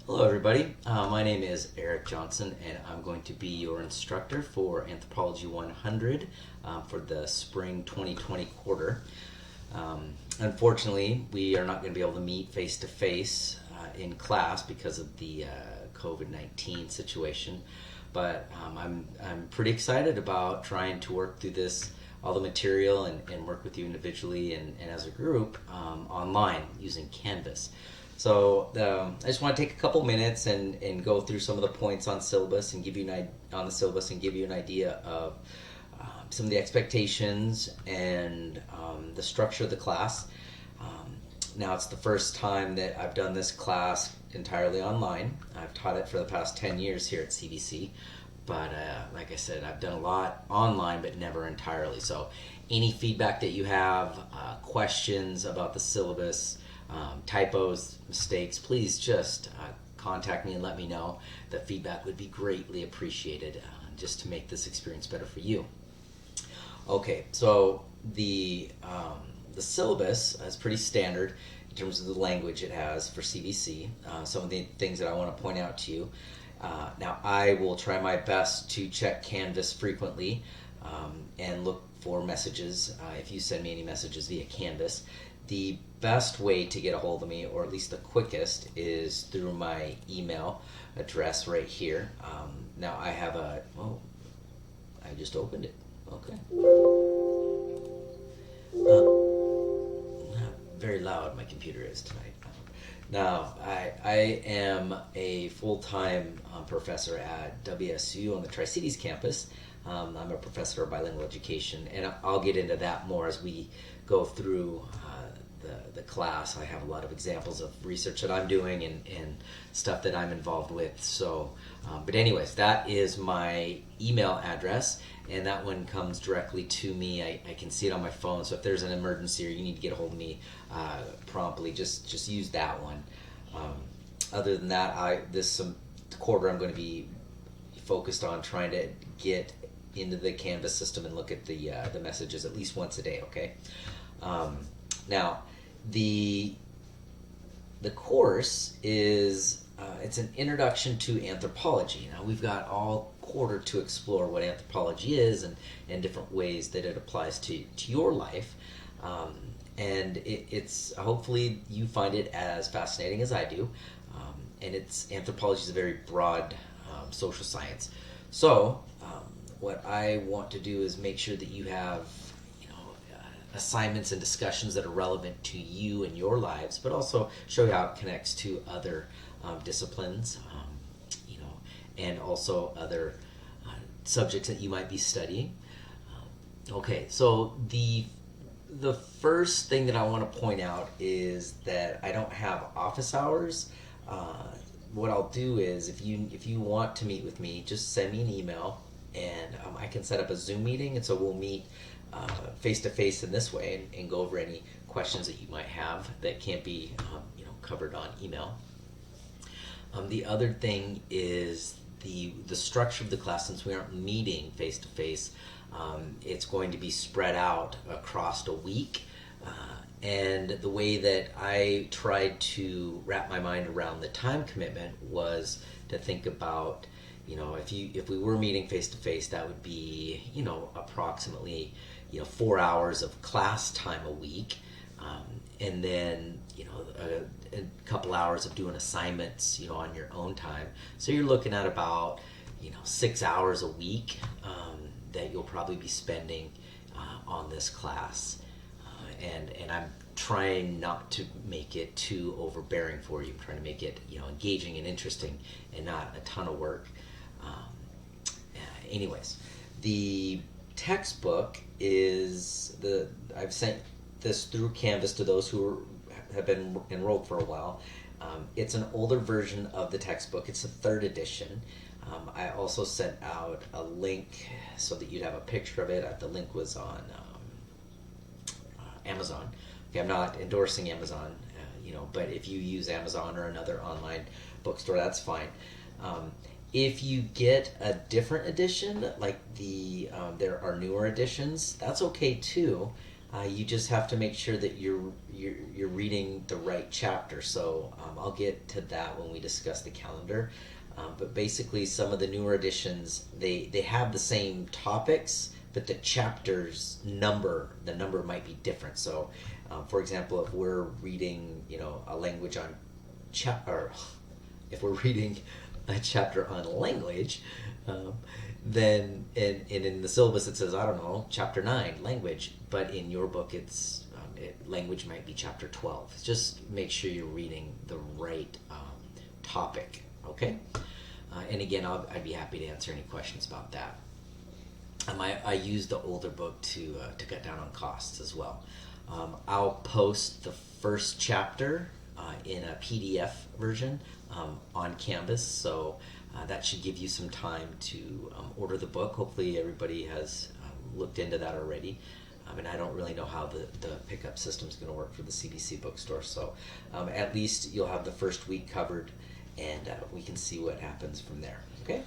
Hello, everybody. My name is Eric Johnson, and I'm going to be your instructor for Anthropology 100 for the spring 2020 quarter. Unfortunately, we are not going to be able to meet face to face in class because of the COVID-19 situation. But I'm pretty excited about trying to work through this, all the material, and work with you individually and as a group online using Canvas. So I just want to take a couple minutes and go through some of the points on syllabus and give you an idea of some of the expectations and the structure of the class. Now it's the first time that I've done this class entirely online. I've taught it for the past 10 years here at CBC, but like I said, I've done a lot online, but never entirely. So any feedback that you have, questions about the syllabus, typos, mistakes, please just contact me and let me know. The feedback would be greatly appreciated just to make this experience better for you. Okay, so the syllabus is pretty standard in terms of the language it has for CBC. Some of the things that I want to point out to you. Now, I will try my best to check Canvas frequently and look for messages if you send me any messages via Canvas. The best way to get a hold of me, or at least the quickest, is through my email address right here. Now I have I just opened it. Okay. Very loud my computer is tonight. Now, I am a full-time professor at WSU on the Tri-Cities campus. I'm a professor of bilingual education, and I'll get into that more as we go through the class. I have a lot of examples of research that I'm doing and stuff that I'm involved with. So, but anyways, that is my email address, and that one comes directly to me. I can see it on my phone, so if there's an emergency or you need to get a hold of me promptly, just use that one. Other than that, this quarter I'm going to be focused on trying to get into the Canvas system and look at the messages at least once a day. Okay. Now, the course is it's an introduction to anthropology. Now, we've got all quarter to explore what anthropology is and different ways that it applies to your life. And it's hopefully you find it as fascinating as I do. And anthropology is a very broad social science. So what I want to do is make sure that you have assignments and discussions that are relevant to you and your lives, but also show you how it connects to other disciplines, and also other subjects that you might be studying. Okay, so the first thing that I want to point out is that I don't have office hours. What I'll do is if you want to meet with me, just send me an email, and I can set up a Zoom meeting, and so we'll meet face-to-face in this way and go over any questions that you might have that can't be covered on email. The other thing is the structure of the class. Since we aren't meeting face-to-face, it's going to be spread out across a week. And the way that I tried to wrap my mind around the time commitment was to think about, if we were meeting face-to-face, that would be, approximately 4 hours of class time a week, and then a couple hours of doing assignments on your own time. So you're looking at about 6 hours a week that you'll probably be spending on this class, and I'm trying not to make it too overbearing for you. I'm trying to make it engaging and interesting and not a ton of work. Anyways, the textbook I've sent this through Canvas to those who have been enrolled for a while. It's an older version of the textbook. It's the 3rd edition. I also sent out a link so that you'd have a picture of it. The link was on Amazon. Okay, I'm not endorsing Amazon, but if you use Amazon or another online bookstore, that's fine. If you get a different edition, like there are newer editions, that's okay too. You just have to make sure that you're reading the right chapter. So I'll get to that when we discuss the calendar. But basically, some of the newer editions they have the same topics, but the chapters the number might be different. So, for example, if we're reading a language on or if we're reading a chapter on language, then in the syllabus it says, I don't know, chapter 9 language, but in your book language might be chapter 12. Just make sure you're reading the right topic. Okay. And again, I'd be happy to answer any questions about that. I use the older book to cut down on costs as well. I'll post the first chapter in a PDF version on Canvas, so that should give you some time to order the book. Hopefully everybody has looked into that already. And I don't really know how the pickup system is going to work for the CBC bookstore, so at least you'll have the first week covered, and we can see what happens from there. Okay?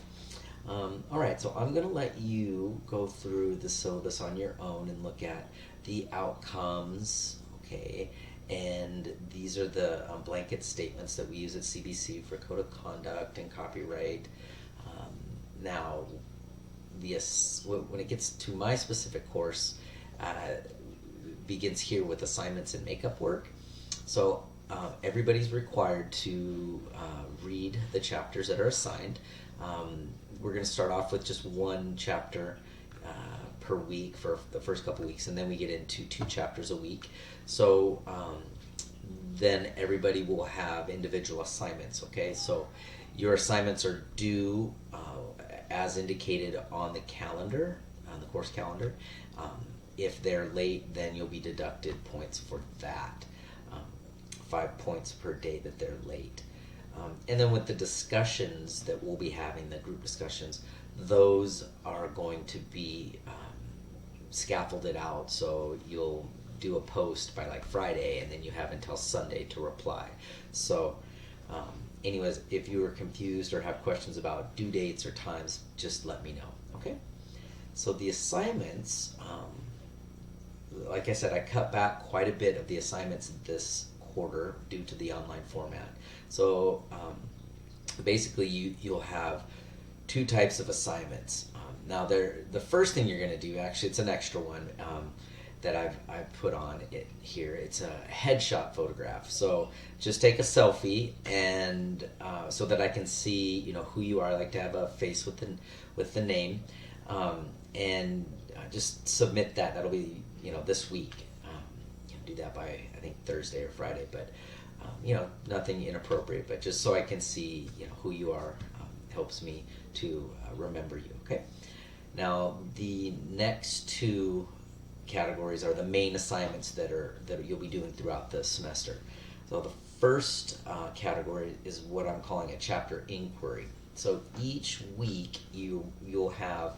All right, so I'm going to let you go through the syllabus on your own and look at the outcomes, okay? And these are the blanket statements that we use at CBC for code of conduct and copyright. Now, when it gets to my specific course, begins here with assignments and makeup work. So everybody's required to read the chapters that are assigned. We're going to start off with just one chapter per week for the first couple weeks, and then we get into 2 chapters a week. So then everybody will have individual assignments, okay? So your assignments are due as indicated on the calendar, on the course calendar. If they're late, then you'll be deducted points for that. 5 points per day that they're late. And then with the discussions that we'll be having, the group discussions, those are going to be scaffolded out. So you'll do a post by like Friday, and then you have until Sunday to reply. So anyways, if you are confused or have questions about due dates or times, just let me know, okay? So the assignments, like I said, I cut back quite a bit of the assignments this quarter due to the online format. So basically you'll have 2 types of assignments. Now the first thing you're going to do, actually it's an extra one that I've put on it here. It's a headshot photograph. So just take a selfie, and so that I can see who you are. I like to have a face with the name, and just submit that. That'll be this week. Do that by I think Thursday or Friday, but nothing inappropriate, but just so I can see who you are. Helps me to remember you. Okay. Now the next 2 categories are the main assignments that you'll be doing throughout the semester. So the first category is what I'm calling a chapter inquiry. So each week you'll have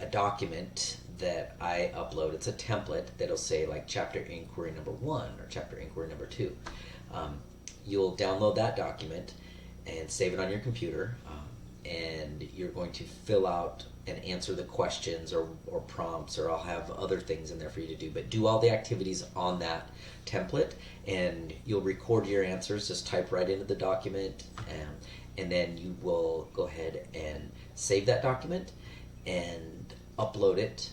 a document that I upload. It's a template that'll say like chapter inquiry number 1 or chapter inquiry number 2. You'll download that document and save it on your computer, and you're going to fill out and answer the questions or prompts, or I'll have other things in there for you to do, but do all the activities on that template, and you'll record your answers. Just type right into the document, and then you will go ahead and save that document and upload it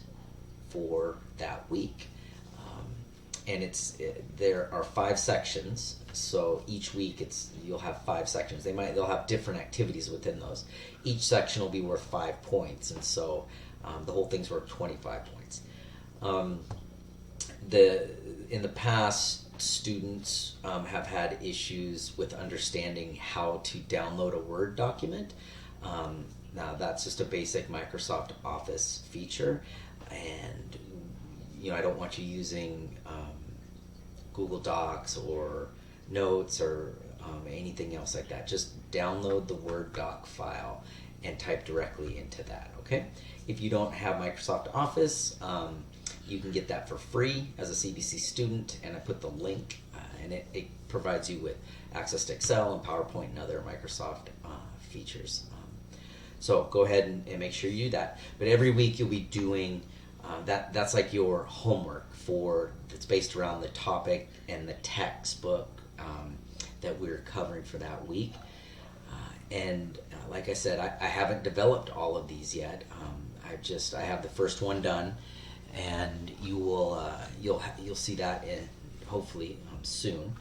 for that week. And there are 5 sections, so each week you'll have 5 sections. They'll have different activities within those. Each section will be worth 5 points, and so the whole thing's worth 25 points. In the past, students have had issues with understanding how to download a Word document. Now that's just a basic Microsoft Office feature, and I don't want you using Google Docs or Notes or anything else like that. Just download the Word doc file and type directly into that, okay? If you don't have Microsoft Office, you can get that for free as a CBC student, and I put the link, and it provides you with access to Excel and PowerPoint and other Microsoft features. So go ahead and make sure you do that. But every week you'll be doing That's like your homework that's based around the topic and the textbook that we're covering for that week. And like I said, I haven't developed all of these yet. I have the first one done, and you'll see that hopefully soon.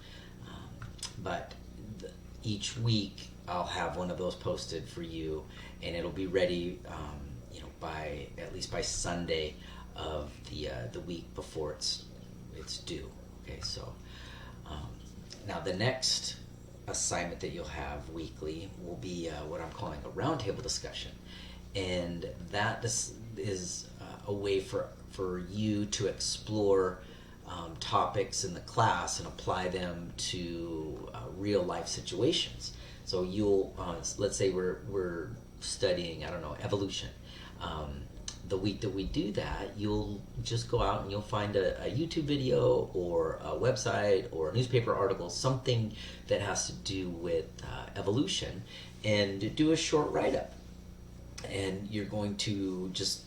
But each week I'll have one of those posted for you, and it'll be ready, by at least by Sunday of the week before it's due. Okay, so now the next assignment that you'll have weekly will be what I'm calling a roundtable discussion, and that is a way for you to explore topics in the class and apply them to real life situations. So you'll let's say we're studying, I don't know, evolution. The week that we do that, you'll just go out and you'll find a YouTube video or a website or a newspaper article, something that has to do with evolution, and do a short write-up. And you're going to just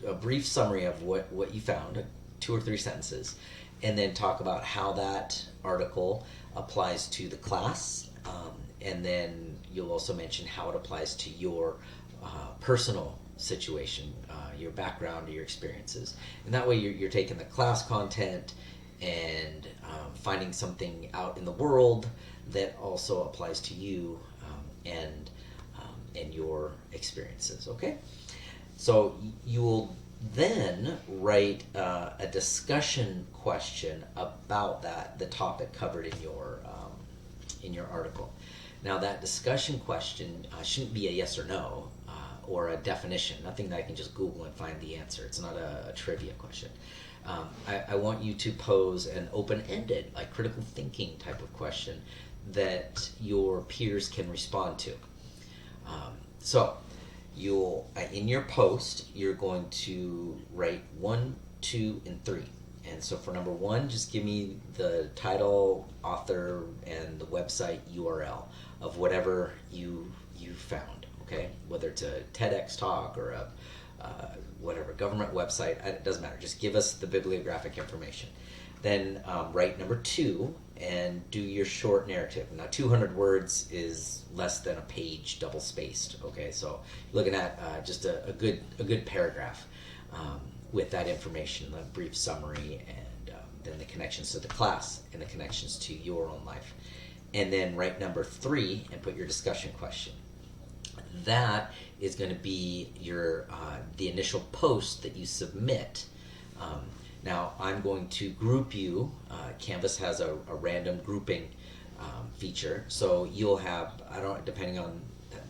a brief summary of what you found, 2 or 3 sentences, and then talk about how that article applies to the class, and then you'll also mention how it applies to your personal situation, your background, your experiences. And that way you're taking the class content and finding something out in the world that also applies to you and your experiences. Okay, so you will then write a discussion question about the topic covered in your article. Now that discussion question shouldn't be a yes or no or a definition, nothing that I can just Google and find the answer. It's not a trivia question. I want you to pose an open-ended, like critical thinking type of question that your peers can respond to. So you'll in your post, you're going to write 1, 2, and 3. And so for number 1, just give me the title, author, and the website URL of whatever you found. Okay, whether it's a TEDx talk or a whatever government website, it doesn't matter. Just give us the bibliographic information. Then write number 2 and do your short narrative. Now 200 words is less than a page, double spaced. Okay, so you're looking at just a good paragraph with that information, a brief summary, and then the connections to the class and the connections to your own life. And then write number 3 and put your discussion question. That is going to be your the initial post that you submit. Now I'm going to group you. Canvas has a random grouping feature, so you'll have, depending on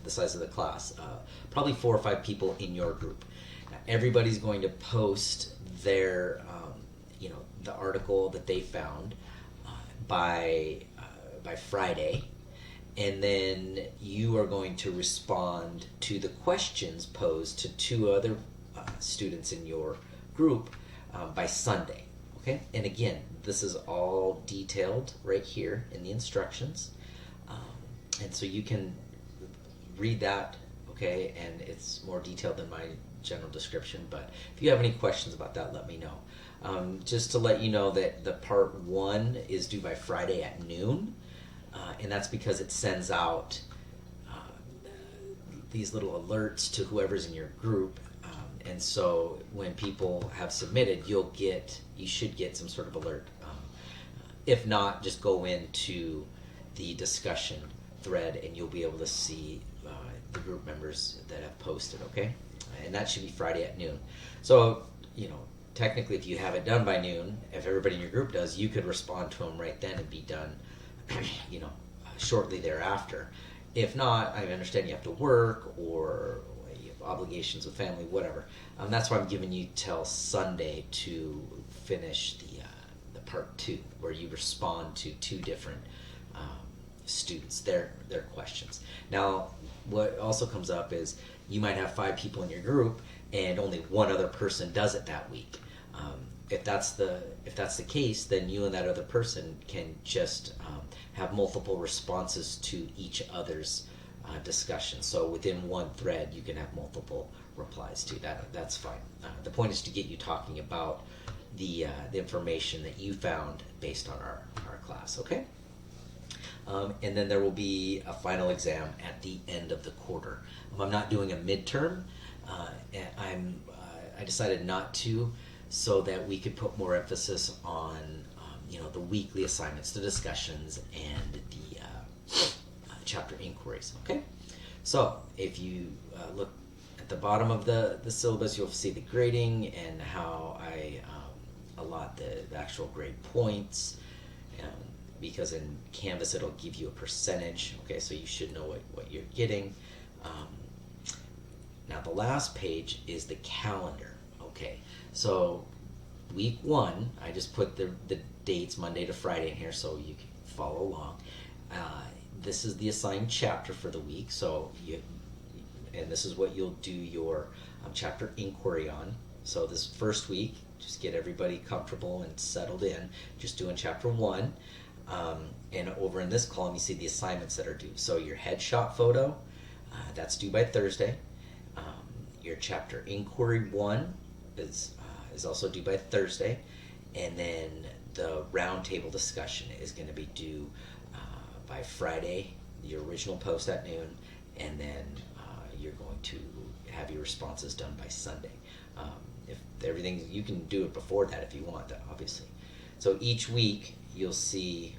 the size of the class, probably 4 or 5 people in your group. Now, everybody's going to post their the article that they found by Friday. And then you are going to respond to the questions posed to 2 other students in your group by Sunday. Okay? And again, this is all detailed right here in the instructions. And so you can read that, okay? And it's more detailed than my general description. But if you have any questions about that, let me know. Just to let you know that the part 1 is due by Friday at noon. And that's because it sends out these little alerts to whoever's in your group. And so when people have submitted, you should get some sort of alert. If not, just go into the discussion thread and you'll be able to see the group members that have posted, okay? And that should be Friday at noon. So, technically if you have it done by noon, if everybody in your group does, you could respond to them right then and be done shortly thereafter. If not, I understand you have to work or you have obligations with family, whatever. That's why I'm giving you till Sunday to finish the part 2, where you respond to 2 different students, their questions. Now, what also comes up is you might have 5 people in your group and only 1 other person does it that week. If that's the case, then you and that other person can just have multiple responses to each other's discussion. So within one thread, you can have multiple replies to. That's fine. The point is to get you talking about the information that you found based on our class, okay? And then there will be a final exam at the end of the quarter. I'm not doing a midterm. I decided not to, so that we could put more emphasis on the weekly assignments, the discussions, and the chapter inquiries. Okay, so if you look at the bottom of the syllabus, you'll see the grading and how I allot the actual grade points. Because in Canvas it'll give you a percentage. Okay, so you should know what you're getting. Now the last page is the calendar. Okay, so week 1, I just put the dates Monday to Friday in here so you can follow along. This is the assigned chapter for the week, and this is what you'll do your chapter inquiry on. So this first week, just get everybody comfortable and settled in, just doing chapter 1. And over in this column, you see the assignments that are due. So your headshot photo, that's due by Thursday. Your chapter inquiry 1 is also due by Thursday. And then the roundtable discussion is going to be due by Friday, your original post at noon. And then you're going to have your responses done by Sunday. If everything, you can do it before that if you want, obviously. So each week you'll see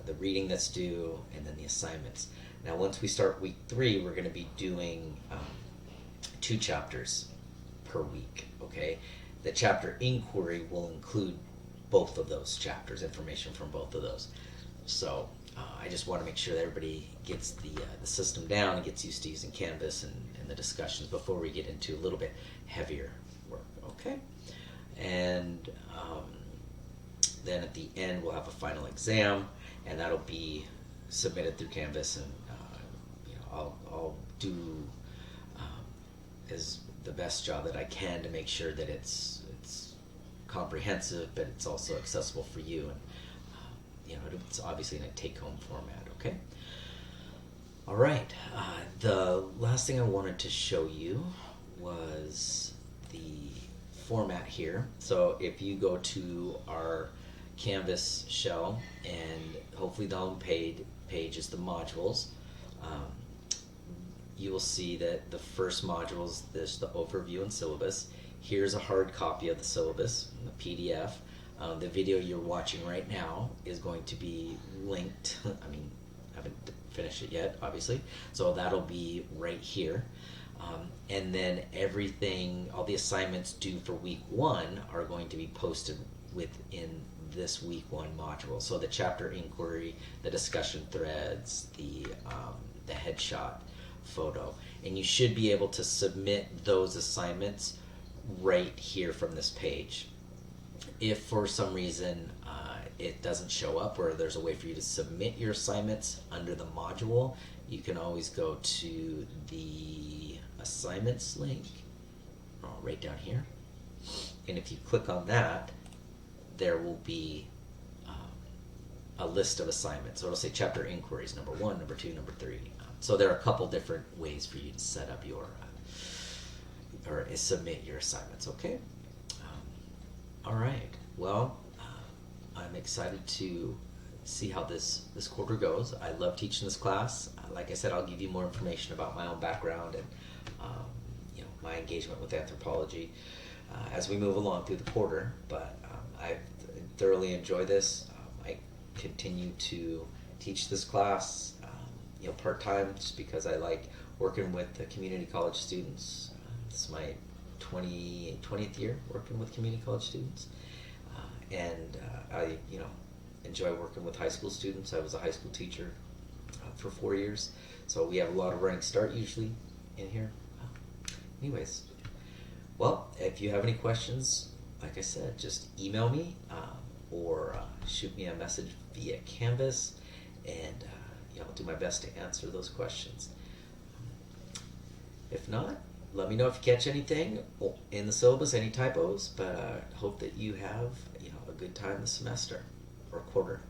the reading that's due and then the assignments. Now once we start week 3, we're going to be doing 2 chapters per week. Okay, the chapter inquiry will include both of those chapters, information from both of those. So I just want to make sure that everybody gets the system down and gets used to using Canvas and the discussions before we get into a little bit heavier work. Okay, and then at the end we'll have a final exam, and that'll be submitted through Canvas, and I'll do as the best job that I can to make sure that it's comprehensive, but it's also accessible for you, and it's obviously in a take-home format. Okay. All right. The last thing I wanted to show you was the format here. So if you go to our Canvas shell, and hopefully the home page is the modules, you will see that the first modules, there's the overview and syllabus. Here's a hard copy of the syllabus, the PDF. The video you're watching right now is going to be linked. I haven't finished it yet, obviously, so that'll be right here. And then everything, all the assignments due for week 1 are going to be posted within this week 1 module. So the chapter inquiry, the discussion threads, the headshot photo, and you should be able to submit those assignments right here from this page. If for some reason it doesn't show up, or there's a way for you to submit your assignments under the module, you can always go to the assignments link right down here, and if you click on that, there will be a list of assignments. So it'll say chapter inquiries number 1, number 2, number 3. So there are a couple different ways for you to set up your or submit your assignments. Okay. All right. Well, I'm excited to see how this quarter goes. I love teaching this class. Like I said, I'll give you more information about my own background and my engagement with anthropology as we move along through the quarter. But I thoroughly enjoy this. I continue to teach this class, part-time, just because I like working with the community college students. This is my 20th year working with community college students, and I enjoy working with high school students. I was a high school teacher for 4 years, so we have a lot of running start usually in here. Anyways, well, if you have any questions, like I said, just email me or shoot me a message via Canvas, and I'll do my best to answer those questions. If not, let me know if you catch anything in the syllabus, any typos, but hope that you have a good time this semester or quarter.